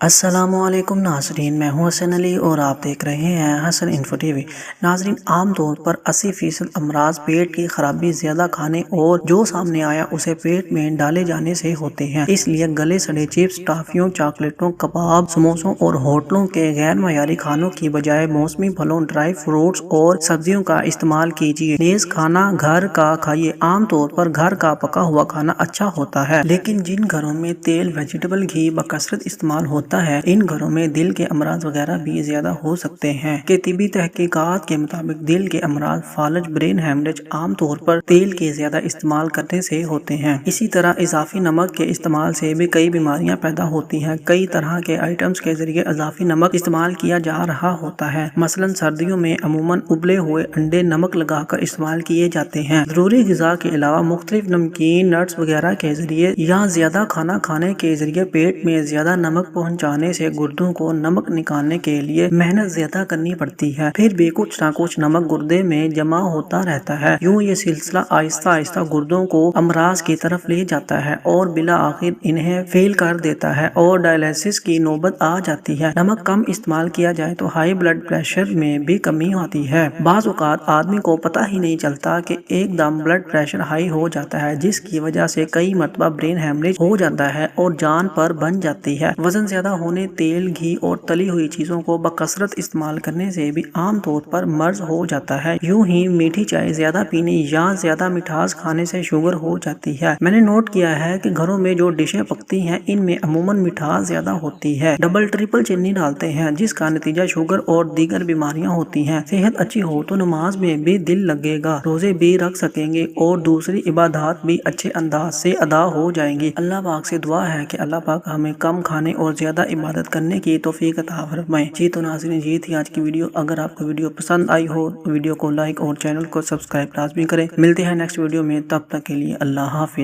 السلام علیکم ناظرین، میں ہوں حسن علی اور آپ دیکھ رہے ہیں حسن انفو ٹی وی۔ ناظرین، عام طور پر 80% امراض پیٹ کی خرابی، زیادہ کھانے اور جو سامنے آیا اسے پیٹ میں ڈالے جانے سے ہوتے ہیں۔ اس لیے گلے سڑے چپس، ٹافیوں، چاکلیٹوں، کباب، سموسوں اور ہوٹلوں کے غیر معیاری کھانوں کی بجائے موسمی پھلوں، ڈرائی فروٹس اور سبزیوں کا استعمال کیجیے۔ نیز کھانا گھر کا کھائیے۔ عام طور پر گھر کا پکا ہوا کھانا اچھا ہوتا ہے، لیکن جن گھروں میں تیل، ویجیٹیبل گھی بکثرت استعمال ہوتا ہے، ان گھروں میں دل کے امراض وغیرہ بھی زیادہ ہو سکتے ہیں۔ کہ طبی تحقیقات کے مطابق دل کے امراض، فالج، برین ہیمریج عام طور پر تیل کے زیادہ استعمال کرنے سے ہوتے ہیں۔ اسی طرح اضافی نمک کے استعمال سے بھی کئی بیماریاں پیدا ہوتی ہیں۔ کئی طرح کے آئٹمز کے ذریعے اضافی نمک استعمال کیا جا رہا ہوتا ہے۔ مثلاً سردیوں میں عموماً ابلے ہوئے انڈے نمک لگا کر استعمال کیے جاتے ہیں۔ ضروری غذا کے علاوہ مختلف نمکین، نٹس وغیرہ کے ذریعے یا زیادہ کھانا کھانے کے ذریعے پیٹ میں زیادہ نمک پہنچانے سے گردوں کو نمک نکالنے کے لیے محنت زیادہ کرنی پڑتی ہے۔ پھر بھی کچھ نہ کچھ نمک گردے میں جمع ہوتا رہتا ہے۔ یوں یہ سلسلہ آہستہ آہستہ گردوں کو امراض کی طرف لے جاتا ہے اور بالآخر انہیں فیل کر دیتا ہے اور ڈائلیسس کی نوبت آ جاتی ہے۔ نمک کم استعمال کیا جائے تو ہائی بلڈ پریشر میں بھی کمی آتی ہے۔ بعض اوقات آدمی کو پتہ ہی نہیں چلتا کہ ایک دم بلڈ پریشر ہائی ہو جاتا ہے، جس کی وجہ سے کئی مرتبہ برین ہیمریج ہو جاتا ہے اور جان پر بن جاتی ہے۔ وزن زیادہ ہونے، تیل، گھی اور تلی ہوئی چیزوں کو بکثرت استعمال کرنے سے بھی عام طور پر مرض ہو جاتا ہے۔ یوں ہی میٹھی چائے زیادہ پینے یا زیادہ مٹھاس کھانے سے شوگر ہو جاتی ہے۔ میں نے نوٹ کیا ہے کہ گھروں میں جو ڈشیں پکتی ہیں ان میں عموماً مٹھاس زیادہ ہوتی ہے۔ ڈبل ٹرپل چینی ڈالتے ہیں، جس کا نتیجہ شوگر اور دیگر بیماریاں ہوتی ہیں۔ صحت اچھی ہو تو نماز میں بھی دل لگے گا، روزے بھی رکھ سکیں گے اور دوسری عبادات بھی اچھے انداز سے ادا ہو جائیں گی۔ اللہ پاک سے دعا ہے کہ اللہ پاک ہمیں کم کھانے اور زیادہ عبادت کرنے کی توفیق عطا فرمائے۔ جی تو ناظرین، یہ تھی آج کی ویڈیو۔ اگر آپ کو ویڈیو پسند آئی ہو تو ویڈیو کو لائک اور چینل کو سبسکرائب لازمی کریں۔ ملتے ہیں نیکسٹ ویڈیو میں، تب تک کے لیے اللہ حافظ۔